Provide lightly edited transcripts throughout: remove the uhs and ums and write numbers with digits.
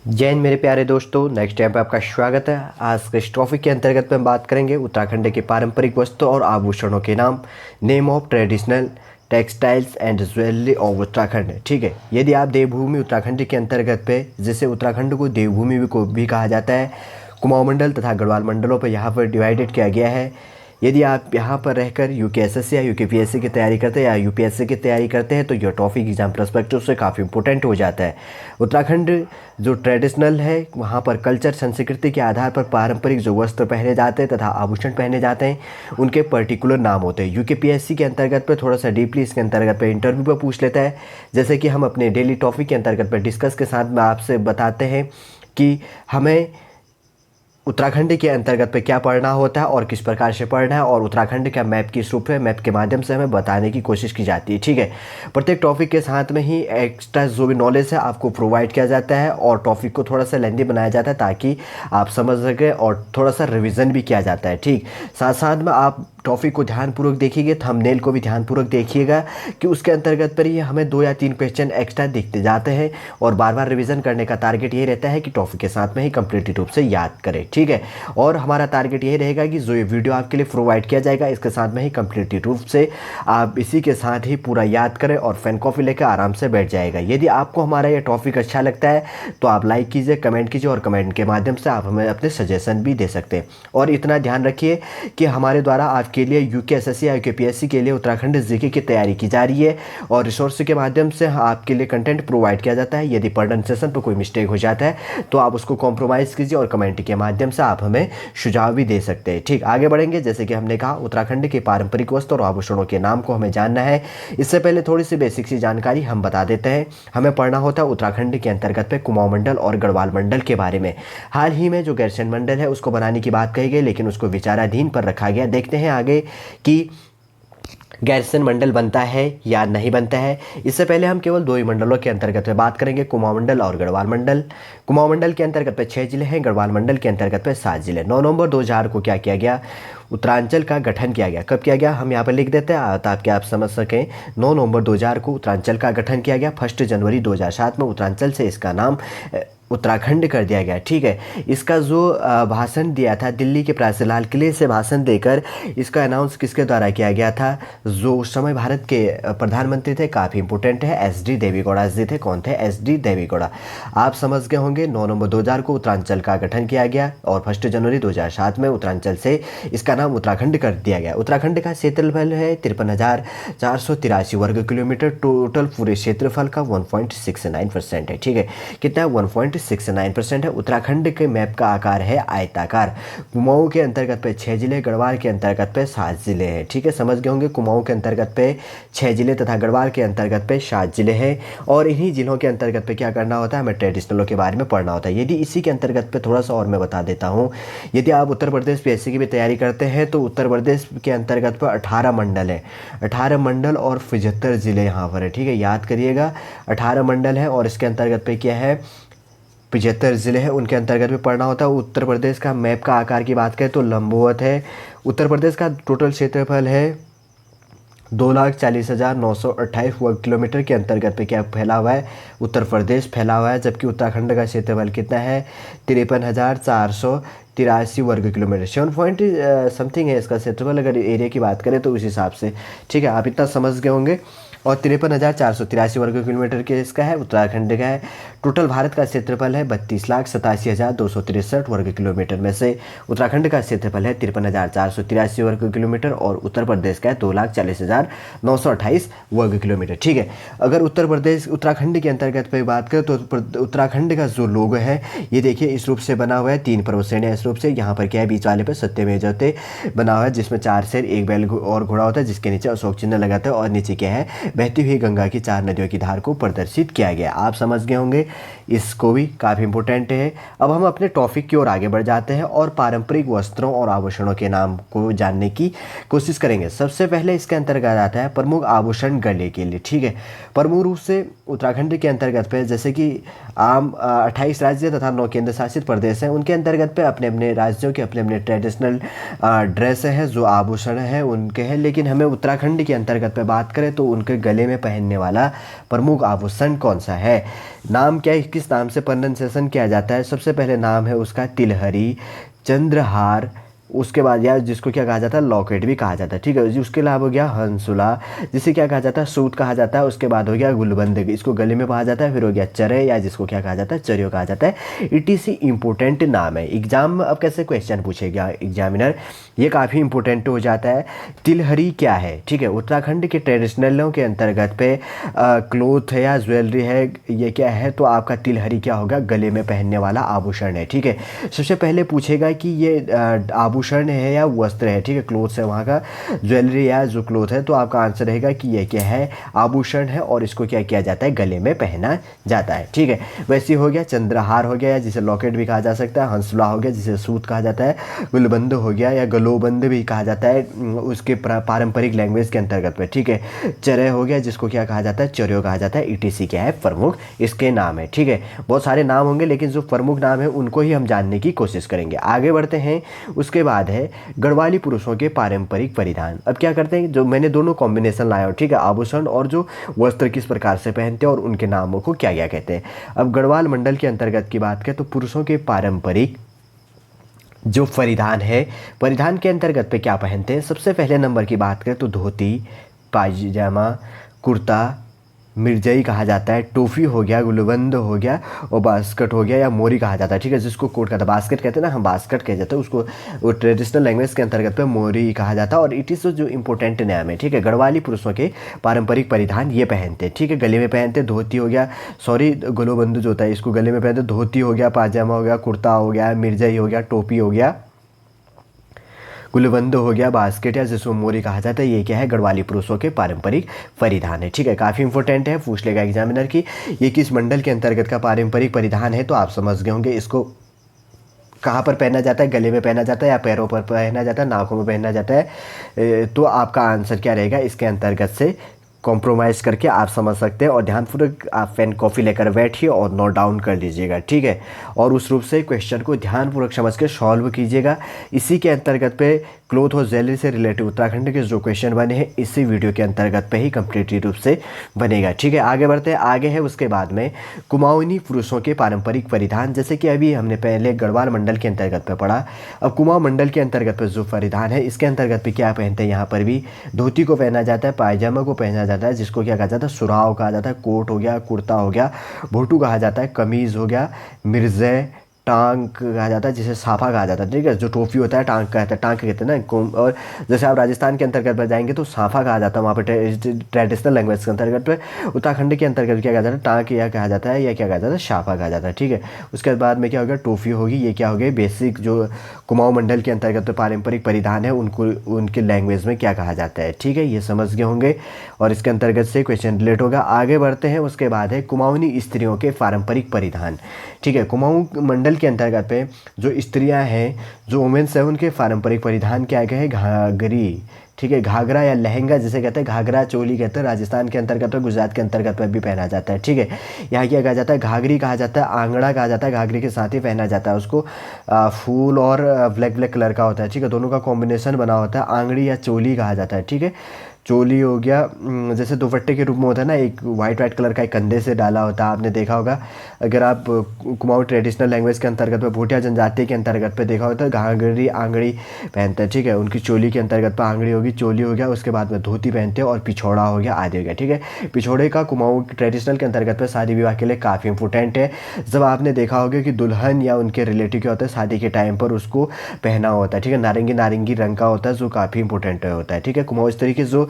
जय हिंद मेरे प्यारे दोस्तों, नेक्स्ट टाइम पे आपका स्वागत है। आज के इस टॉपिक के अंतर्गत में हम बात करेंगे उत्तराखंड के पारंपरिक वस्त्रों और आभूषणों के नाम, name of traditional textiles and jewellery of Uttarakhand. ठीक है, यदि आप देवभूमि उत्तराखंड के अंतर्गत पे, जिसे उत्तराखंड को देवभूमि को भी कहा जाता है, कुमाऊं मंडल तथा गढ़वाल मंडलों पर यहाँ पर डिवाइडेड किया गया है। यदि आप यहाँ पर रहकर यूकेएसएससी या यूकेपीएससी की तैयारी करते हैं या यूपीएससी की तैयारी करते हैं तो यह टॉपिक एग्जाम पर्सपेक्टिव से काफ़ी इंपॉर्टेंट हो जाता है। उत्तराखंड जो ट्रेडिशनल है, वहाँ पर कल्चर संस्कृति के आधार पर पारंपरिक जो वस्त्र पहने जाते हैं तथा आभूषण पहने जाते हैं, उनके पर्टिकुलर नाम होते हैं। यूकेपीएससी के अंतर्गत पर थोड़ा सा डीपली इसके अंतर्गत पर इंटरव्यू पर पूछ लेता है। जैसे कि हम अपने डेली टॉपिक के अंतर्गत पर डिस्कस के साथ में आपसे बताते हैं कि हमें उत्तराखंड के अंतर्गत पे क्या पढ़ना होता है और किस प्रकार से पढ़ना है, और उत्तराखंड का मैप किस रूप है, मैप के माध्यम से हमें बताने की कोशिश की जाती है। ठीक है, प्रत्येक टॉपिक के साथ में ही एक्स्ट्रा जो भी नॉलेज है आपको प्रोवाइड किया जाता है और टॉपिक को थोड़ा सा लेंदी बनाया जाता है ताकि आप समझ सकें, और थोड़ा सा रिविज़न भी किया जाता है। ठीक, साथ साथ में आप टॉपिक को ध्यानपूर्वक देखिएगा, थंबनेल को भी ध्यानपूर्वक देखिएगा कि उसके अंतर्गत पर ही हमें 2 या 3 क्वेश्चन एक्स्ट्रा दिखते जाते हैं और बार बार रिवीजन करने का टारगेट ये रहता है कि टॉपिक के साथ में ही कंप्लीट रूप से याद करें। ठीक है, और हमारा टारगेट ये रहेगा कि जो ये वीडियो आपके लिए प्रोवाइड किया जाएगा इसके साथ में ही कंप्लीट रूप से आप इसी के साथ ही पूरा याद करें और पेन कॉपी लेकर आराम से बैठ जाएगा। यदि आपको हमारा ये टॉपिक अच्छा लगता है तो आप लाइक कीजिए, कमेंट कीजिए, और कमेंट के माध्यम से आप हमें अपने सजेशन भी दे सकते हैं। और इतना ध्यान रखिए कि हमारे द्वारा आपके लिए यूकेएसएससी या यूकेपीएससी के लिए उत्तराखंड जीके की तैयारी की जा रही है और रिसोर्स के माध्यम से आपके लिए कंटेंट प्रोवाइड किया जाता है। यदि प्रोनाउंसिएशन पर कोई मिस्टेक हो जाता है तो आप उसको कॉम्प्रोमाइज़ कीजिए और कमेंट के माध्यम से आप हमें सुझाव भी दे सकते हैं। ठीक, आगे बढ़ेंगे। जैसे कि हमने कहा, उत्तराखंड के पारंपरिक वस्त्र और आभूषणों के नाम को हमें जानना है। इससे पहले थोड़ी सी बेसिक सी जानकारी हम बता देते हैं। हमें पढ़ना होता है उत्तराखंड के अंतर्गत पे कुमाऊं मंडल और गढ़वाल मंडल के बारे में। हाल ही में जो गैरसैंण मंडल है उसको बनाने की बात कही गई, लेकिन उसको विचाराधीन पर रखा गया। देखते हैं आगे कि गैरसैंण मंडल बनता है या नहीं बनता है। इससे पहले हम केवल 2 ही मंडलों के अंतर्गत में बात करेंगे, कुमाऊं मंडल और गढ़वाल मंडल। कुमाऊं मंडल के अंतर्गत पे 6 जिले हैं, गढ़वाल मंडल के अंतर्गत पे 7 जिले। 9 नवंबर 2000 को क्या किया गया, उत्तरांचल का गठन किया गया। कब किया गया, हम यहाँ पर लिख देते हैं ताकि आप समझ सकें। 9 नवंबर 2000 को उत्तरांचल का गठन किया गया। 1 जनवरी 2007 में उत्तरांचल से इसका नाम उत्तराखंड कर दिया गया। ठीक है, इसका जो भाषण दिया था दिल्ली के प्राचीलाल किले से भाषण देकर इसका अनाउंस किसके द्वारा किया गया था, जो उस समय भारत के प्रधानमंत्री थे, काफ़ी इंपॉर्टेंट है, एस.डी. देवेगौड़ा जी थे। कौन थे, एस.डी. देवेगौड़ा। आप समझ गए होंगे। 9 नवंबर 2000 को उत्तरांचल का गठन किया गया और 1 जनवरी 2007 में उत्तरांचल से इसका नाम उत्तराखंड कर दिया गया। उत्तराखंड का क्षेत्रफल है 53,483 वर्ग किलोमीटर। टोटल पूरे क्षेत्रफल का 1.69% है। ठीक है, कितना, 1.69% है। उत्तराखंड के मैप का आकार है आयताकार। कुमाऊं के अंतर्गत पे 6 जिले, गढ़वाल के अंतर्गत पे 7 जिले हैं। ठीक है, समझ गए होंगे। कुमाऊं के अंतर्गत पे 6 जिले तथा गढ़वाल के अंतर्गत पे 7 जिले हैं। और इन्हीं जिलों के अंतर्गत पे क्या करना होता है, हमें ट्रेडिशनलों के बारे में पढ़ना होता है। यदि इसी के अंतर्गत पे थोड़ा सा और मैं बता देता हूँ, यदि आप उत्तर प्रदेश पीएससी की भी तैयारी करते हैं तो उत्तर प्रदेश के अंतर्गत पर 18 मंडल है। 18 मंडल और 75 जिले यहाँ पर है। ठीक है, याद करिएगा, 18 मंडल है और इसके अंतर्गत पे क्या है, 75 ज़िले हैं, उनके अंतर्गत भी पढ़ना होता है। उत्तर प्रदेश का मैप का आकार की बात करें तो लंबवत है। उत्तर प्रदेश का टोटल क्षेत्रफल है 2,40,928 वर्ग किलोमीटर के अंतर्गत पे क्या फैला हुआ है, उत्तर प्रदेश फैला हुआ है। जबकि उत्तराखंड का क्षेत्रफल कितना है, 53,483 वर्ग किलोमीटर। 7 पॉइंट समथिंग है इसका क्षेत्रफल, अगर एरिया की बात करें तो उस हिसाब से। ठीक है, आप इतना समझ गए होंगे। और 53,483 वर्ग किलोमीटर के इसका है, उत्तराखंड का है। टोटल भारत का क्षेत्रफल है 32,87,263 वर्ग किलोमीटर में से उत्तराखंड का क्षेत्रफल है 53,483 वर्ग किलोमीटर और उत्तर प्रदेश का है 2,40,928 वर्ग किलोमीटर। ठीक है, अगर उत्तराखंड के अंतर्गत पे बात करें तो उत्तराखंड का जो लोगो है ये देखिए इस रूप से बना हुआ है, 3 पर्वत श्रेणियां इस रूप से। यहाँ पर क्या है, बीच वाले पे सत्यमेव जयते बना हुआ है, जिसमें 4 शेर, 1 बैल और घोड़ा होता है, जिसके नीचे अशोक चिन्ह लगाता है, और नीचे क्या है, बहती हुई गंगा की 4 नदियों की धार को प्रदर्शित किया गया। आप समझ गए होंगे, इसको भी काफ़ी इंपॉर्टेंट है। अब हम अपने टॉपिक की ओर आगे बढ़ जाते हैं और पारंपरिक वस्त्रों और आभूषणों के नाम को जानने की कोशिश करेंगे। सबसे पहले इसके अंतर्गत आता है प्रमुख आभूषण गले के लिए। ठीक है, प्रमुख रूप से उत्तराखंड के अंतर्गत पे जैसे कि आम 28 राज्य तथा 9 केंद्र शासित प्रदेश हैं, उनके अंतर्गत पे अपने अपने राज्यों के अपने अपने ट्रेडिशनल ड्रेस हैं, जो आभूषण हैं उनके हैं। लेकिन हमें उत्तराखंड के अंतर्गत पे बात करें तो उनके गले में पहनने वाला प्रमुख आभूषण कौन सा है? नाम क्या है, किस नाम से प्रोनाउंसिएशन किया जाता है? सबसे पहले नाम है उसका तिलहरी, चंद्रहार, उसके बाद यार जिसको क्या कहा जाता है, लॉकेट भी कहा जाता है, ठीक है जी। उसके अलावा हो गया हंसुला, जिसे क्या कहा जाता है, सूत कहा जाता है। उसके बाद हो गया गुलबंद, इसको गले में पहा जाता है। फिर हो गया चरे, या जिसको क्या कहा जाता है, चरियो कहा जाता है। ETC इंपॉर्टेंट नाम है। एग्जाम में अब कैसे क्वेश्चन पूछेगा एग्जामिनर, ये काफ़ी इंपॉर्टेंट हो जाता है। तिलहरी क्या है, ठीक है, उत्तराखंड के ट्रेडिशनलों के अंतर्गत पे क्लोथ है या ज्वेलरी है, ये क्या है, तो आपका तिलहरी क्या होगा, गले में पहनने वाला आभूषण है, ठीक है। सबसे पहले पूछेगा कि ये आभूषण है या वस्त्र है, ठीक है, क्लोथ्स है वहाँ का, ज्वेलरी या जो क्लोथ है, तो आपका आंसर रहेगा कि ये क्या है, आभूषण है और इसको क्या किया जाता है, गले में पहना जाता है, ठीक है। वैसे हो गया चंद्रहार हो गया, जिसे लॉकेट भी कहा जा सकता है, हंसुला हो गया जिसे सूत कहा जाता है, गुलबंद हो गया या गलोबंद भी कहा जाता है उसके पारंपरिक लैंग्वेज के अंतर्गत में, ठीक है। चरे हो गया जिसको क्या कहा जाता है, चरियो कहा जाता है। ETC क्या है, प्रमुख इसके नाम है, ठीक है। बहुत सारे नाम होंगे लेकिन जो प्रमुख नाम है उनको ही हम जानने की कोशिश करेंगे। आगे बढ़ते हैं। उसके बाद है गढ़वाली पुरुषों के पारंपरिक परिधान। अब क्या करते हैं, जो मैंने दोनों कॉम्बिनेशन लाया हूँ, ठीक है, आभूषण और जो वस्त्र किस प्रकार से पहनते हैं और उनके नामों को क्या क्या कहते हैं। अब गढ़वाल मंडल के अंतर्गत की बात करें तो पुरुषों के पारंपरिक जो परिधान है, परिधान के अंतर्गत पे क्या पहनते हैं, सबसे पहले नंबर की बात करें तो धोती, पायजामा, कुर्ता, मिर्जई कहा जाता है, टोफ़ी हो गया, गुलबंद हो गया और बास्केट हो गया या मोरी कहा जाता है, ठीक है, जिसको कोट कहता है, बास्केट कहते हैं ना, हम बास्केट कह जाते हैं उसको, वो ट्रेडिशनल लैंग्वेज के अंतर्गत पे मोरी कहा जाता है। और ETC जो इंपॉर्टेंट नाम है, ठीक है, गढ़वाली पुरुषों के पारंपरिक परिधान ये पहनते हैं, ठीक है, गले में पहनते, धोती हो गया, सॉरी गुलबंद जो होता है इसको गले में पहनते, धोती हो गया, पायजामा हो गया, कुर्ता हो गया, मिर्जई हो गया, टोपी हो गया, गुलबंद हो गया, बास्केट या जिसको मोरी कहा जाता है, ये क्या है, गढ़वाली पुरुषों के पारंपरिक परिधान है, ठीक है। काफ़ी इंपॉर्टेंट है, पूछ लेगा एग्जामिनर की ये किस मंडल के अंतर्गत का पारंपरिक परिधान है, तो आप समझ गए होंगे इसको कहाँ पर पहना जाता है, गले में पहना जाता है या पैरों पर पहना जाता है, नाकों में पहना जाता है। तो आपका आंसर क्या रहेगा, इसके अंतर्गत से कॉम्प्रोमाइज़ करके आप समझ सकते हैं। और ध्यानपूर्वक आप पेन कॉफ़ी लेकर बैठिए और नोट डाउन कर लीजिएगा, ठीक है, और उस रूप से क्वेश्चन को ध्यानपूर्वक समझ के सॉल्व कीजिएगा। इसी के अंतर्गत पे क्लोथ और ज्वेलरी से रिलेटेड उत्तराखंड के जो क्वेश्चन बने हैं इसी वीडियो के अंतर्गत पे ही कंप्लीट रूप से बनेगा, ठीक है। आगे बढ़ते हैं, आगे है उसके बाद में कुमाऊनी पुरुषों के पारंपरिक परिधान, जैसे कि अभी हमने पहले गढ़वाल मंडल के अंतर्गत पे पढ़ा। अब कुमाऊं मंडल के अंतर्गत पे जो परिधान है इसके अंतर्गत पे क्या पहनते हैं, यहाँ पर भी धोती को पहना जाता है, पायजामा को पहना जाता है, जिसको क्या कहा जाता है, सुराव कहा जाता है, कोट हो गया, कुर्ता हो गया, भोटू कहा जाता है, कमीज़ हो गया, मिर्ज़े, टांग कहा जाता है, जिसे साफा कहा जाता है, ठीक है, जो टोपी होता है टांग कहते हैं, टांग कहते हैं ना। और जैसे आप राजस्थान के अंतर्गत पर जाएंगे तो साफा कहा जाता है, वहाँ पे ट्रेडिशनल लैंग्वेज के अंतर्गत पे। उत्तराखंड के अंतर्गत क्या कहा जाता है, टांग या कहा जाता है, या क्या कहा जाता है, साफा कहा जाता है, ठीक है। उसके बाद में क्या होगा, टोपी होगी, ये क्या हो गई, बेसिक जो कुमाऊं मंडल के अंतर्गत पारंपरिक परिधान है उनको उनके लैंग्वेज में क्या कहा जाता है, ठीक है, ये समझ गए होंगे और इसके अंतर्गत से क्वेश्चन रिलेट होगा। आगे बढ़ते हैं, उसके बाद है कुमाऊनी स्त्रियों के पारंपरिक परिधान, ठीक है। कुमाऊं मंडल के अंतर्गत पे जो स्त्रियां हैं, जो वुमेन्स हैं, उनके पारंपरिक परिधान क्या क्या है, घाघरी, ठीक है, घाघरा या लहंगा जिसे कहते हैं, घाघरा चोली कहते हैं, राजस्थान के अंतर्गत पर, गुजरात के अंतर्गत पर भी पहना जाता है, ठीक है। यहाँ क्या कहा जाता है, घाघरी कहा जाता है, आंगड़ा कहा जाता है, घाघरी के साथ ही पहना जाता है उसको, फूल और ब्लैक ब्लैक कलर का होता है, ठीक है, दोनों का कॉम्बिनेशन बना होता है, आंगड़ी या चोली कहा जाता है, ठीक है। चोली हो गया जैसे दुपट्टे के रूप में होता है ना, एक वाइट कलर का एक कंधे से डाला होता है, आपने देखा होगा। अगर आप कुमाऊं ट्रेडिशनल लैंग्वेज के अंतर्गत पे, भोटिया जनजाति के अंतर्गत पे देखा होता है, घाघरी आंगड़ी पहनते हैं, ठीक है। उनकी चोली के अंतर्गत पे आंगड़ी होगी, चोली हो गया, उसके बाद में धोती पहनते हैं और पिछोड़ा हो गया, आदि हो गया, ठीक है। पिछोड़े का कुमाऊं ट्रेडिशनल के अंतर्गत पे शादी विवाह के लिए काफ़ी इंपॉर्टेंट है। जब आपने देखा होगा कि दुल्हन या उनके रिलेटिव क्या होता है, शादी के टाइम पर उसको पहना होता है, ठीक है, नारंगी नारंगी रंग का होता है, जो काफ़ी इंपॉर्टेंट होता है, ठीक है। कुमाऊं इस तरीके जो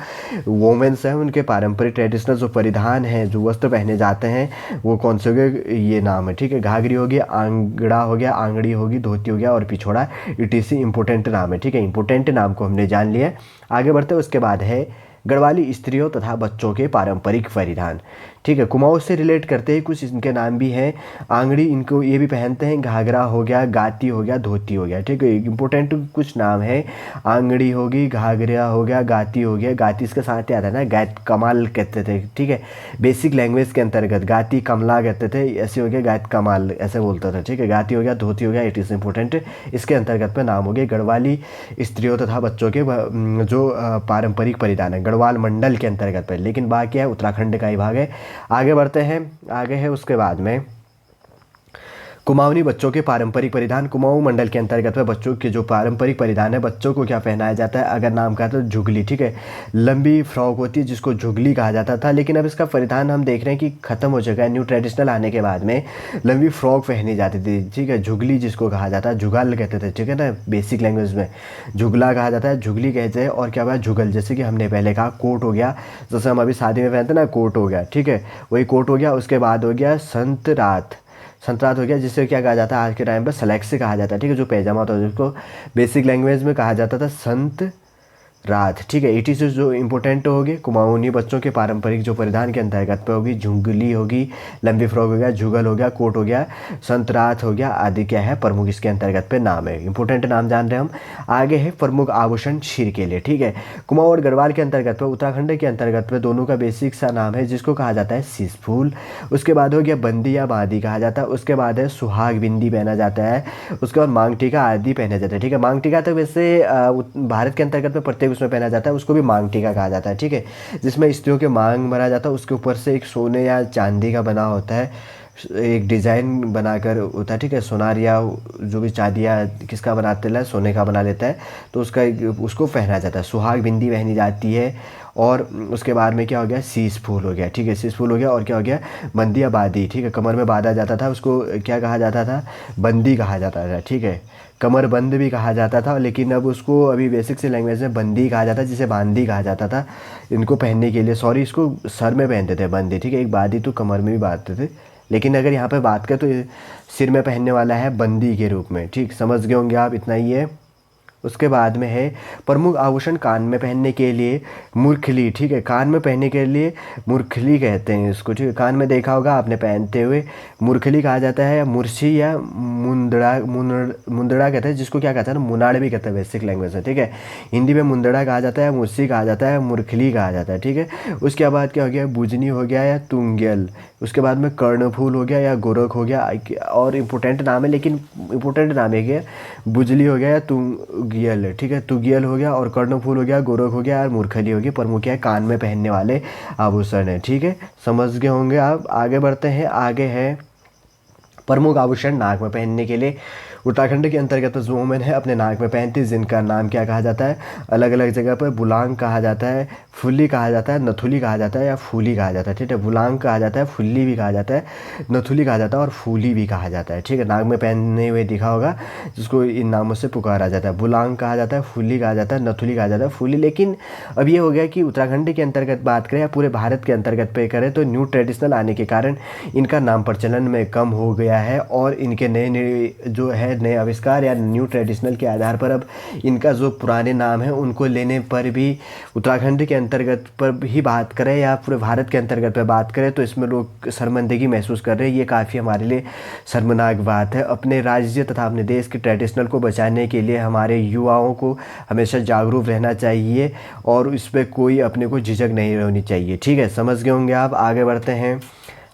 वोमेंस हैं उनके पारंपरिक ट्रेडिशनल जो परिधान हैं, जो वस्त्र पहने जाते हैं, वो कौन से हो गए, ये नाम है, ठीक है। घाघरी होगी, आंगड़ा हो गया, आंगड़ी होगी, धोती हो गया और पिछोड़ा, ETC इंपॉर्टेंट नाम है, ठीक है। इंपॉर्टेंट नाम को हमने जान लिया। आगे बढ़ते हैं, उसके बाद है गढ़वाली स्त्रियों तथा बच्चों के पारंपरिक परिधान, ठीक ठीक है। कुमाऊँ से रिलेट करते ही कुछ इनके नाम भी हैं। आंगड़ी इनको ये भी पहनते हैं, घाघरा हो गया, गाती हो गया, धोती हो गया, ठीक है। इंपॉर्टेंट कुछ नाम है, आंगड़ी होगी, घाघरा हो गया, गाती हो गया। गाती इसके साथ ही आता है ना, गैत कमाल कहते थे, ठीक है। बेसिक लैंग्वेज के अंतर्गत गाती कमला कहते थे, ऐसे हो गया गैत कमाल ऐसे बोलता था, ठीक है। गाती हो गया, धोती हो गया, इट इज़ इंपॉर्टेंट। इसके अंतर्गत में नाम हो गए गढ़वाली स्त्रियों तथा बच्चों के जो पारंपरिक परिधान है, गढ़वाल मंडल के अंतर्गत पे, लेकिन बाकी है उत्तराखंड का ही भाग है। आगे बढ़ते हैं, आगे है उसके बाद में कुमाऊनी बच्चों के पारंपरिक परिधान। कुमाऊं मंडल के अंतर्गत में बच्चों के जो पारंपरिक परिधान है, बच्चों को क्या पहनाया जाता है, अगर नाम का तो झुगली, ठीक है। लंबी फ्रॉक होती है जिसको झुगली कहा जाता था, लेकिन अब इसका परिधान हम देख रहे हैं कि ख़त्म हो चुका है। न्यू ट्रेडिशनल आने के बाद में लंबी फ्रॉक पहनी जाती थी, ठीक है। झुगली जिसको कहा जाता है, जुगाल कहते थे, ठीक है ना। बेसिक लैंग्वेज में झुगला कहा जाता है, झुगली कहते हैं। और क्या हुआ, जुगल, जैसे कि हमने पहले कहा कोट हो गया, जैसे हम अभी शादी में पहनते ना, कोट हो गया, ठीक है, वही कोट हो गया। उसके बाद हो गया संतरात, संतरात हो गया, जिससे क्या कहा जाता है आज के टाइम पर स्लैक्स से कहा जाता है, ठीक है। जो पैजामा होता है जिसको बेसिक लैंग्वेज में कहा जाता था संत रात, ठीक है। 80 से जो इंपॉर्टेंट होगी कुमाऊनी बच्चों के पारंपरिक जो परिधान के अंतर्गत पे होगी, झुंगली होगी, लंबी फ्रॉक हो गया, जुगल हो गया, कोट हो गया, संतरात हो गया, आदि क्या है प्रमुख इसके अंतर्गत पे नाम है। इंपॉर्टेंट नाम जान रहे हैं हम। आगे है प्रमुख आभूषण सिर के लिए, ठीक है। कुमाऊं और गढ़वाल के अंतर्गत पे, उत्तराखंड के अंतर्गत पे दोनों का बेसिक सा नाम है जिसको कहा जाता है शीश फूल। उसके बाद हो गया बंदी या बादी कहा जाता है। उसके बाद है सुहाग बिंदी पहना जाता है। उसके बाद मांग टीका आदि पहना जाता है, ठीक है। मांग टीका तो वैसे भारत के अंतर्गत में प्रत्येक उसमें पहना जाता है, उसको भी मांग टीका कहा जाता है, ठीक है। जिसमें स्त्रियों के मांग भरा जाता है, उसके ऊपर से एक सोने या चांदी का बना होता है, एक डिज़ाइन बनाकर होता है, ठीक है। सोनार या जो भी चांदी या किसका बनाते है, सोने का बना लेता है, तो उसको पहना जाता है। सुहाग बिंदी पहनी जाती है। और उसके बाद में क्या हो गया, शीश फूल हो गया, ठीक है। शीश फूल हो गया। और क्या हो गया, बंदी या बादी, ठीक है। कमर में बांधा जाता था, उसको क्या कहा जाता था, बंदी कहा जाता था, ठीक है। कमर बंद भी कहा जाता था, लेकिन अब उसको अभी बेसिक से लैंग्वेज में बंदी कहा जाता है, जिसे बांदी कहा जाता था इनको पहनने के लिए। सॉरी, इसको सर में पहनते थे बंदी, ठीक है। एक बादी तो कमर में भी बांधते थे, लेकिन अगर यहाँ पे बात करें तो सिर में पहनने वाला है बंदी के रूप में, ठीक। समझ गए होंगे आप, इतना ही है। उसके बाद में है प्रमुख आभूषण कान में पहनने के लिए मुरखली, ठीक है। कान में पहनने के लिए मुरखली कहते हैं इसको, ठीक है। कान में देखा होगा आपने पहनते हुए, मुरखली कहा जाता है, या मुर्शी या मुंदड़ा कहते हैं, जिसको क्या कहता है ना, मुनाड़ भी कहते हैं बेसिक लैंग्वेज में, ठीक है। हिंदी में मुंदड़ा कहा जाता है, मुर्शी कहा जाता है, मुरखली कहा जाता है, ठीक है। उसके बाद क्या हो गया, बुजनी हो गया या तुंगल। उसके बाद में कर्णफूल हो गया या गोरख हो गया। और इम्पोर्टेंट नाम है, लेकिन इम्पोर्टेंट नाम है क्या, बुजली हो गया या तुगियल, ठीक है। तुगियल हो गया, और कर्णफूल हो गया, गोरख हो गया, और मुरखली हो गई। प्रमुख है कान में पहनने वाले आभूषण है, ठीक है। समझ गए होंगे आप। आगे बढ़ते हैं, आगे है प्रमुख आभूषण नाक में पहनने के लिए। उत्तराखंड के अंतर्गत जो वुमेन है अपने नाक में पहनती है, जिनका नाम क्या कहा जाता है, अलग अलग जगह पर बुलांग कहा जाता है, फुल्ली कहा जाता है, नथुली कहा जाता है, या फूली कहा जाता है, ठीक है। बुलांग कहा जाता है, फुल्ली भी कहा जाता है, नथुली कहा जाता है, और फूली भी कहा जाता है, ठीक है। नाक में पहनने हुए दिखा होगा, जिसको इन नामों से पुकारा जाता है। बुलांग कहा जाता है, फुल्ली कहा जाता है, नथुली कहा जाता है, फूली। लेकिन अब ये हो गया कि उत्तराखंड के अंतर्गत बात करें या पूरे भारत के अंतर्गत पे करें, तो न्यू ट्रेडिशनल आने के कारण इनका नाम प्रचलन में कम हो गया है, और इनके नए नए जो है नए आविष्कार या न्यू ट्रेडिशनल के आधार पर अब इनका जो पुराने नाम है उनको लेने पर भी उत्तराखंड के अंतर्गत पर ही बात करें या पूरे भारत के अंतर्गत पर बात करें, तो इसमें लोग शर्मिंदगी महसूस कर रहे हैं। ये काफ़ी हमारे लिए शर्मनाक बात है। अपने राज्य तथा अपने देश के ट्रेडिशनल को बचाने के लिए हमारे युवाओं को हमेशा जागरूक रहना चाहिए, और इस पर कोई अपने को झिझक नहीं होनी चाहिए, ठीक है। समझ गए होंगे आप। आगे बढ़ते हैं,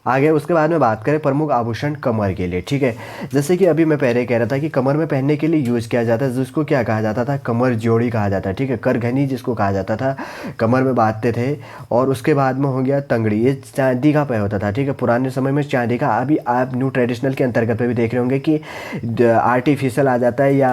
आगे उसके बाद में बात करें प्रमुख आभूषण कमर के लिए, ठीक है। जैसे कि अभी मैं पहले कह रहा था कि कमर में पहनने के लिए यूज़ किया जाता है, जिसको क्या कहा जाता था, कमर जोड़ी कहा जाता है, ठीक है। करघनी जिसको कहा जाता था, कमर में बांधते थे। और उसके बाद में हो गया तंगड़ी, ये चांदी का पे होता था, ठीक है। पुराने समय में चांदी का, अभी आप न्यू ट्रेडिशनल के अंतर्गत पे भी देख रहे होंगे कि आर्टिफिशियल आ जाता है, या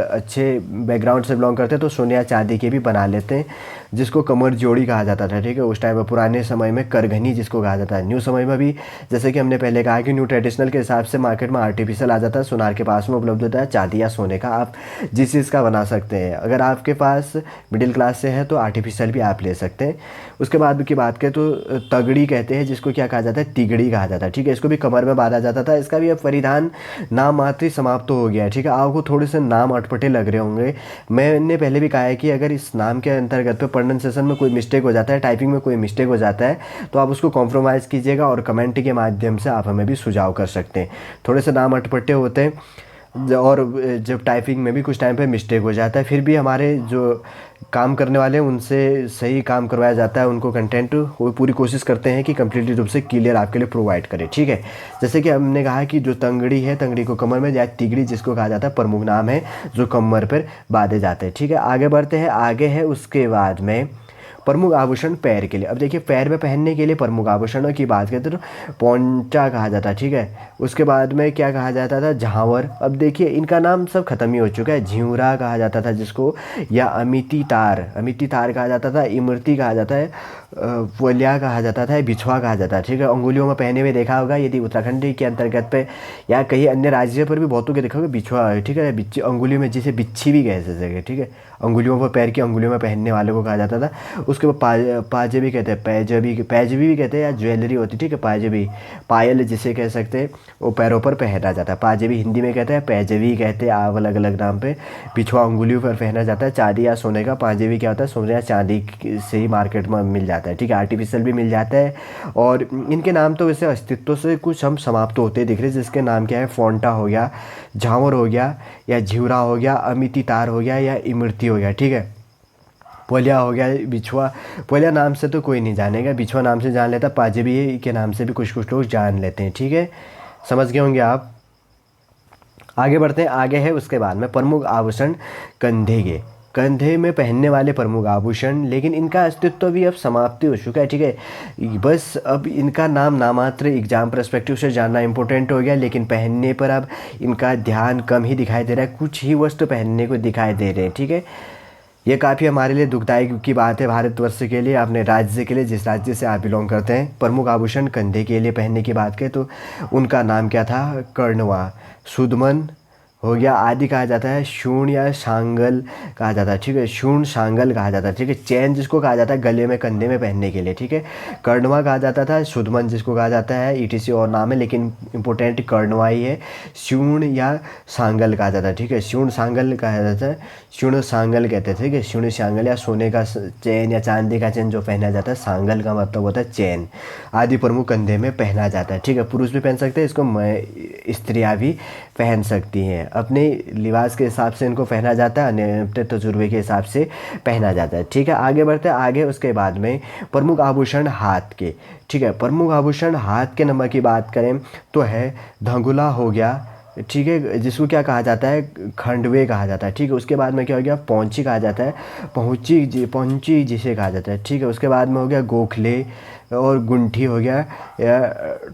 अच्छे बैकग्राउंड से बिलोंग करते हैं तो सोने या चांदी के भी बना लेते हैं, जिसको कमर जोड़ी कहा जाता था, ठीक है। उस टाइम में पुराने समय में करघनी जिसको कहा जाता है। न्यू समय में भी जैसे कि हमने पहले कहा कि न्यू ट्रेडिशनल के हिसाब से मार्केट में आर्टिफिशियल आ जाता है, सोनार के पास में उपलब्ध होता है, चांदी या सोने का आप जिस चीज़ का बना सकते हैं। अगर आपके पास मिडिल क्लास से है तो आर्टिफिशियल भी आप ले सकते हैं। उसके बाद की बात करें तो तगड़ी कहते हैं, जिसको क्या कहा जाता है, तिगड़ी कहा जाता है, ठीक है। इसको भी कमर में बांधा जाता था। इसका भी अब परिधान नाम मात्र ही समाप्त हो गया है, ठीक है। आपको थोड़े से नाम अटपटे लग रहे होंगे। मैंने पहले भी कहा है कि अगर इस नाम के अंतर्गत पे प्रोनाउंसिएशन में कोई मिस्टेक हो जाता है, टाइपिंग में कोई मिस्टेक हो जाता है, तो आप उसको कॉम्प्रोमाइज़ कीजिएगा और कमेंट के माध्यम से आप हमें भी सुझाव कर सकते हैं। थोड़े से नाम अटपटे होते हैं और जब टाइपिंग में भी कुछ टाइम पे मिस्टेक हो जाता है, फिर भी हमारे जो काम करने वाले हैं उनसे सही काम करवाया जाता है, उनको कंटेंट वो पूरी कोशिश करते हैं कि कम्प्लीटली रूप से क्लियर आपके लिए प्रोवाइड करें, ठीक है। जैसे कि हमने कहा कि जो तंगड़ी है, तंगड़ी को कमर में, या तिगड़ी जिसको कहा जाता है, प्रमुख नाम है जो कमर पर बांधे जाते हैं, ठीक है। आगे बढ़ते हैं, आगे है उसके बाद में प्रमुख आभूषण पैर के लिए। अब देखिए पैर में पहनने के लिए प्रमुख आभूषणों की बात करते तो पोंचा कहा जाता है, ठीक है। उसके बाद में क्या कहा जाता था, झांवर। अब देखिए इनका नाम सब खत्म ही हो चुका है। झिंवरा कहा जाता था जिसको, या अमिती तार, अमिती तार कहा जाता था, इमरती कहा जाता है, पोलिया कहा जाता था, बिछुआ कहा जाता है, ठीक है। अंगुलियों में पहने हुए देखा होगा यदि उत्तराखंड के अंतर्गत पे या कहीं अन्य राज्य पर भी बहुतों के देखा होगा बिछुआ, ठीक है। बिच्छी अंगुलियों में, जिसे बिच्छी भी कह सकते हैं, ठीक है। अंगुलियों पर, पैर की अंगुलियों में पहनने वाले को कहा जाता था। उसके बाद पाजेबी कहते हैं, पैजबी भी कहते हैं, या ज्वेलरी होती है, ठीक है। पाजेबी, पायल जिसे कह सकते हैं, वो पैरों पर पहना जाता है। पाजेबी हिंदी में कहते हैं, पैजबी कहते हैं, अलग अलग नाम पे। बिछुआ अंगुलियों पर पहना जाता है, चांदी या सोने का। पाजेबी क्या होता है, सोने या चांदी से ही मार्केट में मिल जाता है, ठीक है। आर्टिफिशियल भी मिल जाता है। और इनके नाम तो वैसे अस्तित्व से कुछ हम समाप्त होते दिख रहे हैं, जिसके नाम क्या है, फोंटा हो गया, झांवर हो गया, या झिवरा हो गया, अमिती तार हो गया, या इमरती हो गया, ठीक है। पोलिया हो गया, बिछुआ। पोलिया नाम से तो कोई नहीं जानेगा, बिछुआ नाम से जान लेता, पाजेबी के नाम से भी कुछ कुछ लोग जान लेते हैं, ठीक है। समझ गए होंगे आप। आगे बढ़ते हैं, आगे है उसके बाद में प्रमुख आभूषण कंधे के। कंधे में पहनने वाले प्रमुख आभूषण, लेकिन इनका अस्तित्व भी अब समाप्ति हो चुका है, ठीक है। बस अब इनका नाम नामात्र एग्जाम पर्सपेक्टिव से जानना इंपॉर्टेंट हो गया, लेकिन पहनने पर अब इनका ध्यान कम ही दिखाई दे रहा है, कुछ ही वस्त्र पहनने को दिखाई दे रहे हैं, ठीक है। ये काफ़ी हमारे लिए दुखदायी की बात है, भारतवर्ष के लिए, अपने राज्य के लिए, जिस राज्य से आप बिलोंग करते हैं। प्रमुख आभूषण कंधे के लिए पहनने की बात करें तो उनका नाम क्या था, कर्णवा, सुदमन हो गया, आदि कहा जाता है। शूण या शांगल कहा जाता है, ठीक है। शूण शांगल कहा जाता है, ठीक है। चैन जिसको कहा जाता है गले में, कंधे में पहनने के लिए, ठीक है। कर्णवा कहा जाता था। सुदमन जिसको कहा जाता है, ईटीसी और नाम है, लेकिन इंपॉर्टेंट कर्णवा ही है। शूण या सांगल कहा जाता है, ठीक है। शूण सांगल कहा जाता है, शूण सांगल कहते थे, ठीक है। शूण सांगल, या सोने का चैन या चांदी का चैन जो पहना जाता है, सांगल का मतलब होता है चैन। आदि प्रमुख कंधे में पहना जाता है, ठीक है। पुरुष भी पहन सकते हैं इसको, स्त्रियाँ भी पहन सकती हैं। अपने लिबास के हिसाब से इनको पहना जाता है, अपने तजुर्बे के हिसाब से पहना जाता है, ठीक है। आगे बढ़ते हैं, आगे उसके बाद में प्रमुख आभूषण हाथ के, ठीक है। प्रमुख आभूषण हाथ के नंबर की बात करें तो है धंगुला हो गया, ठीक है, जिसको क्या कहा जाता है, खंडवे कहा जाता है, ठीक है। उसके बाद में क्या हो गया, पौंची कहा जाता है, पौंची जिसे कहा जाता है, ठीक है। उसके बाद में हो गया गोखले और गुंठी हो गया, या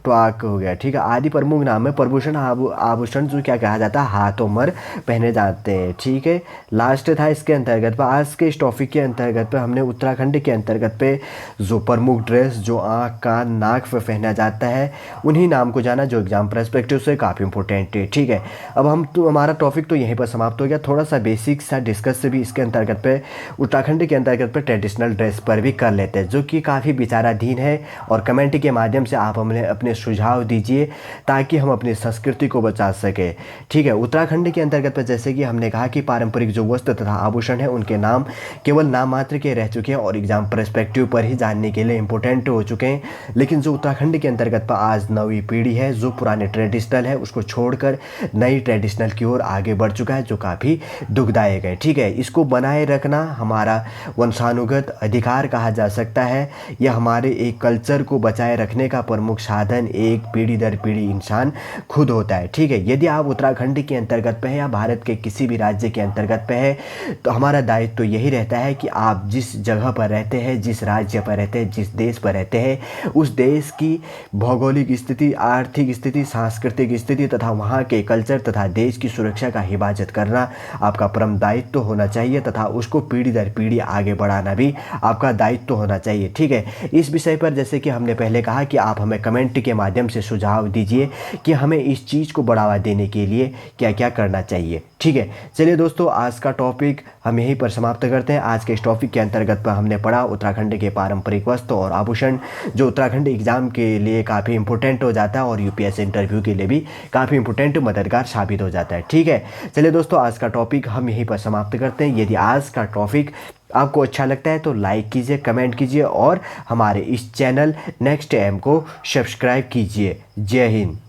ट्वाक हो गया, ठीक है। आदि प्रमुख नाम है प्रभूषण आभूषण जो क्या कहा जाता है, हाथों पर पहने जाते हैं, ठीक है। लास्ट था इसके अंतर्गत पर, आज के इस टॉपिक के अंतर्गत पे हमने उत्तराखंड के अंतर्गत पे जो प्रमुख ड्रेस जो आँख कान नाक पर पहना जाता है उन्हीं नाम को जाना, जो एग्जाम पर्सपेक्टिव से काफ़ी इंपॉर्टेंट है, ठीक है। अब हम तो हमारा टॉपिक तो यहीं पर समाप्त हो गया। थोड़ा सा बेसिक सा डिस्कस से भी इसके अंतर्गत पे, उत्तराखंड के अंतर्गत पे ट्रेडिशनल ड्रेस पर भी कर लेते हैं, जो कि काफ़ी विचाराधीन है। और कमेंट के माध्यम से आप हमें अपने सुझाव दीजिए ताकि हम अपनी संस्कृति को बचा सकें, ठीक है। उत्तराखंड के अंतर्गत पर जैसे कि हमने कहा कि पारंपरिक जो वस्त्र तथा आभूषण है उनके नाम केवल नाम मात्र के रह चुके हैं और एग्जाम पर्सपेक्टिव पर ही जानने के लिए इंपॉर्टेंट हो चुके हैं। लेकिन जो उत्तराखंड के अंतर्गत पर आज नवी पीढ़ी है जो पुराने ट्रेडिशनल है उसको छोड़कर नई ट्रेडिशनल की ओर आगे बढ़ चुका है, जो काफ़ी दुखदायक है, ठीक है। इसको बनाए रखना हमारा वंशानुगत अधिकार कहा जा सकता है। यह हमारे एक कल्चर को बचाए रखने का प्रमुख साधन एक पीढ़ी दर पीढ़ी इंसान खुद होता है, ठीक है। यदि आप उत्तराखंड के अंतर्गत पे हैं या भारत के किसी भी राज्य के अंतर्गत पे है तो हमारा दायित्व तो यही रहता है कि आप जिस जगह पर रहते हैं, जिस राज्य पर रहते हैं, जिस देश पर रहते हैं, उस देश की भौगोलिक स्थिति, आर्थिक स्थिति, सांस्कृतिक स्थिति तथा वहाँ के कल्चर तथा देश की सुरक्षा का हिफाजत करना आपका परम दायित्व होना चाहिए तथा उसको पीढ़ी दर पीढ़ी आगे बढ़ाना भी आपका दायित्व होना चाहिए, ठीक है। इस विषय पर जैसे कि हमने पहले कहा कि आप हमें कमेंट के माध्यम से सुझाव दीजिए कि हमें इस चीज़ को बढ़ावा देने के लिए क्या क्या करना चाहिए, ठीक है। चलिए दोस्तों, आज का टॉपिक हम यहीं पर समाप्त करते हैं। आज के इस टॉपिक के अंतर्गत पर हमने पढ़ा उत्तराखंड के पारंपरिक वस्त्र और आभूषण, जो उत्तराखंड एग्जाम के लिए काफ़ी इंपॉर्टेंट हो जाता है और यूपीएससी इंटरव्यू के लिए भी काफ़ी इंपॉर्टेंट मददगार साबित हो जाता है, ठीक है। चलिए दोस्तों, आज का टॉपिक हम यहीं पर समाप्त करते हैं। यदि आज का टॉपिक आपको अच्छा लगता है तो लाइक कीजिए, कमेंट कीजिए और हमारे इस चैनल नेक्स्ट एम को सब्सक्राइब कीजिए। जय हिंद।